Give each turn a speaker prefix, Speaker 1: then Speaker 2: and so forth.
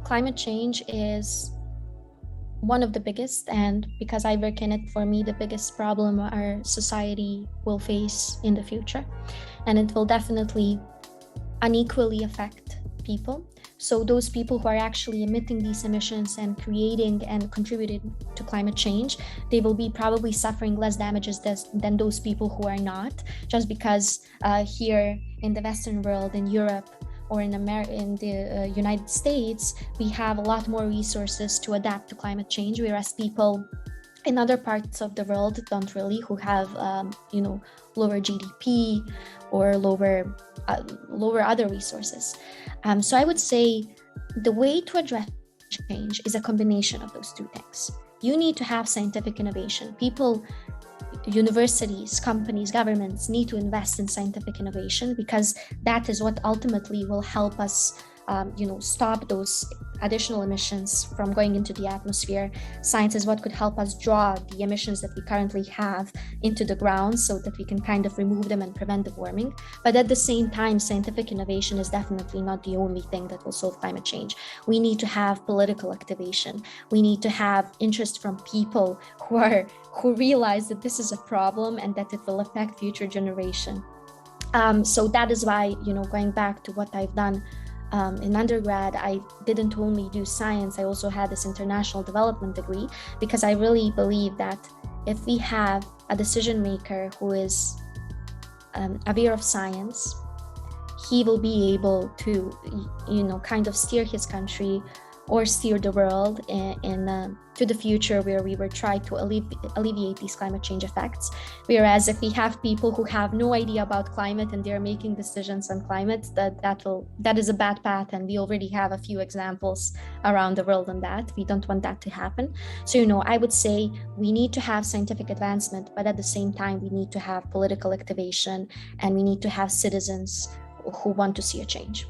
Speaker 1: Climate change is one of the biggest, and because I work in it, for me, the biggest problem our society will face in the future. And it will definitely unequally affect people. So those people who are actually emitting these emissions and creating and contributing to climate change, they will be probably suffering less damages than those people who are not, just because here in the Western world, in Europe, or in the United States, we have a lot more resources to adapt to climate change, whereas people in other parts of the world don't really, who have lower GDP or lower other resources. So I would say the way to address change is a combination of those two things. You need to have scientific innovation. People, universities, companies, governments need to invest in scientific innovation, because that is what ultimately will help us stop those additional emissions from going into the atmosphere. Science is what could help us draw the emissions that we currently have into the ground, so that we can kind of remove them and prevent the warming. But at the same time, scientific innovation is definitely not the only thing that will solve climate change. We need to have political activation. We need to have interest from people who realize that this is a problem and that it will affect future generation. So that is why, going back to what I've done in undergrad, I didn't only do science, I also had this international development degree, because I really believe that if we have a decision maker who is aware of science, he will be able to, kind of steer his country or steer the world to the future where we will try to alleviate these climate change effects. Whereas if we have people who have no idea about climate and they're making decisions on climate, that is a bad path, and we already have a few examples around the world on that. We don't want that to happen. So, I would say we need to have scientific advancement, but at the same time, we need to have political activation, and we need to have citizens who want to see a change.